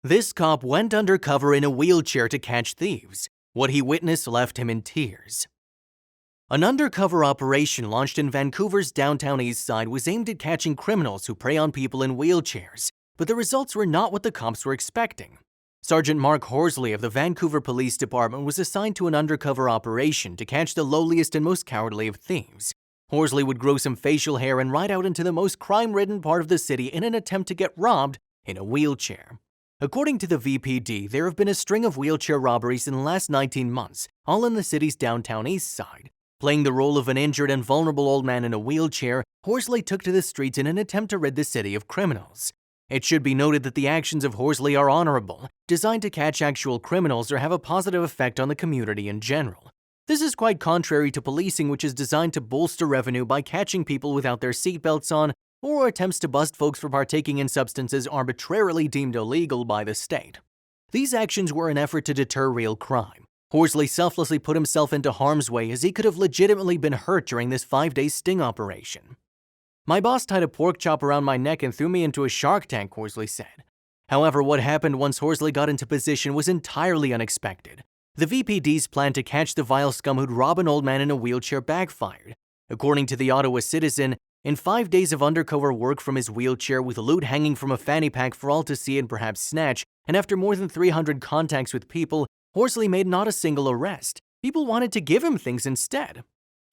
This cop went undercover in a wheelchair to catch thieves. What he witnessed left him in tears. An undercover operation launched in Vancouver's downtown east side was aimed at catching criminals who prey on people in wheelchairs, but the results were not what the cops were expecting. Sergeant Mark Horsley of the Vancouver Police Department was assigned to an undercover operation to catch the lowliest and most cowardly of thieves. Horsley would grow some facial hair and ride out into the most crime-ridden part of the city in an attempt to get robbed in a wheelchair. According to the VPD, there have been a string of wheelchair robberies in the last 19 months, all in the city's downtown east side. Playing the role of an injured and vulnerable old man in a wheelchair, Horsley took to the streets in an attempt to rid the city of criminals. It should be noted that the actions of Horsley are honorable, designed to catch actual criminals or have a positive effect on the community in general. This is quite contrary to policing, which is designed to bolster revenue by catching people without their seatbelts on, or attempts to bust folks for partaking in substances arbitrarily deemed illegal by the state. These actions were an effort to deter real crime. Horsley selflessly put himself into harm's way as he could have legitimately been hurt during this 5-day sting operation. "My boss tied a pork chop around my neck and threw me into a shark tank," Horsley said. However, what happened once Horsley got into position was entirely unexpected. The VPD's plan to catch the vile scum who'd rob an old man in a wheelchair backfired. According to the Ottawa Citizen, in 5 days of undercover work from his wheelchair with loot hanging from a fanny pack for all to see and perhaps snatch, and after more than 300 contacts with people, Horsley made not a single arrest. People wanted to give him things instead.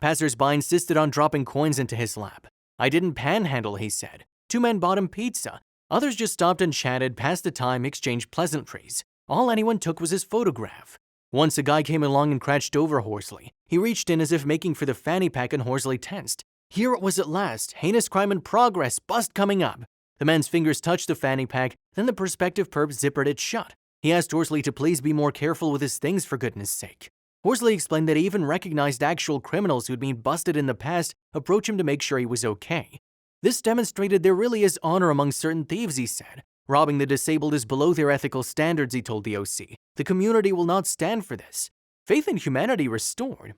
Passers-by insisted on dropping coins into his lap. "I didn't panhandle," he said. 2 men bought him pizza. Others just stopped and chatted, passed the time, exchanged pleasantries. All anyone took was his photograph. Once a guy came along and crouched over Horsley. He reached in as if making for the fanny pack and Horsley tensed. Here it was at last, heinous crime in progress, bust coming up. The man's fingers touched the fanny pack, then the prospective perp zippered it shut. He asked Horsley to please be more careful with his things for goodness sake. Horsley explained that he even recognized actual criminals who'd been busted in the past approach him to make sure he was okay. "This demonstrated there really is honor among certain thieves," he said. "Robbing the disabled is below their ethical standards," he told the OC. "The community will not stand for this." Faith in humanity restored.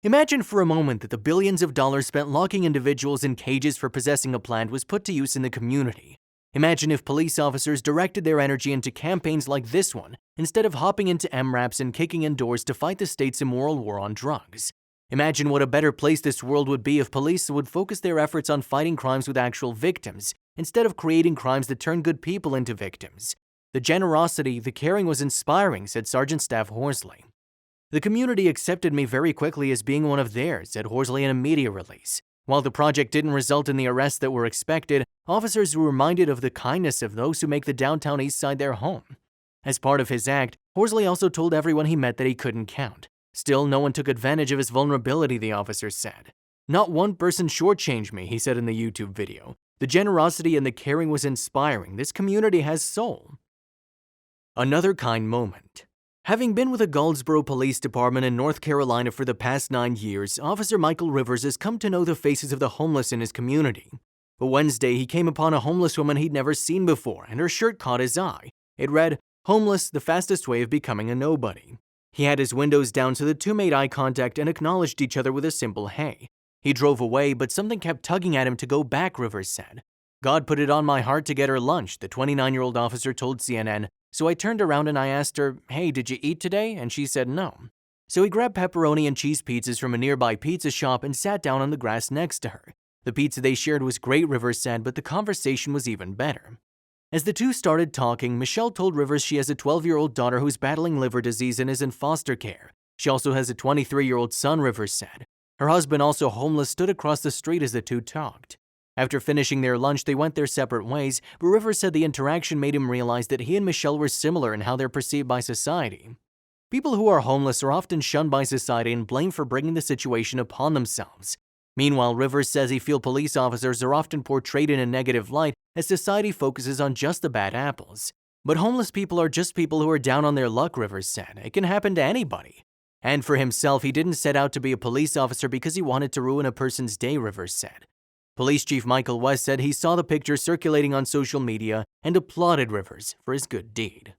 Imagine for a moment that the billions of dollars spent locking individuals in cages for possessing a plant was put to use in the community. Imagine if police officers directed their energy into campaigns like this one, instead of hopping into MRAPs and kicking in doors to fight the state's immoral war on drugs. Imagine what a better place this world would be if police would focus their efforts on fighting crimes with actual victims, instead of creating crimes that turn good people into victims. "The generosity, the caring was inspiring," said Sergeant Staff Horsley. "The community accepted me very quickly as being one of theirs," said Horsley in a media release. While the project didn't result in the arrests that were expected, officers were reminded of the kindness of those who make the downtown east side their home. As part of his act, Horsley also told everyone he met that he couldn't count. Still, no one took advantage of his vulnerability, the officer said. "Not one person shortchanged me," he said in the YouTube video. "The generosity and the caring was inspiring. This community has soul." Another kind moment. Having been with the Goldsboro Police Department in North Carolina for the past 9 years, Officer Michael Rivers has come to know the faces of the homeless in his community. But Wednesday, he came upon a homeless woman he'd never seen before, and her shirt caught his eye. It read, "Homeless, the fastest way of becoming a nobody." He had his windows down so the two made eye contact and acknowledged each other with a simple hey. He drove away, but something kept tugging at him to go back, Rivers said. "God put it on my heart to get her lunch," the 29-year-old officer told CNN. "So I turned around and I asked her, 'Hey, did you eat today?' And she said no. So he grabbed pepperoni and cheese pizzas from a nearby pizza shop and sat down on the grass next to her. The pizza they shared was great," Rivers said, but the conversation was even better. As the two started talking, Michelle told Rivers she has a 12-year-old daughter who's battling liver disease and is in foster care. She also has a 23-year-old son, Rivers said. Her husband, also homeless, stood across the street as the two talked. After finishing their lunch, they went their separate ways, but Rivers said the interaction made him realize that he and Michelle were similar in how they're perceived by society. People who are homeless are often shunned by society and blamed for bringing the situation upon themselves. Meanwhile, Rivers says he feels police officers are often portrayed in a negative light as society focuses on just the bad apples. But homeless people are just people who are down on their luck, Rivers said. It can happen to anybody. And for himself, he didn't set out to be a police officer because he wanted to ruin a person's day, Rivers said. Police Chief Michael West said he saw the picture circulating on social media and applauded Rivers for his good deed.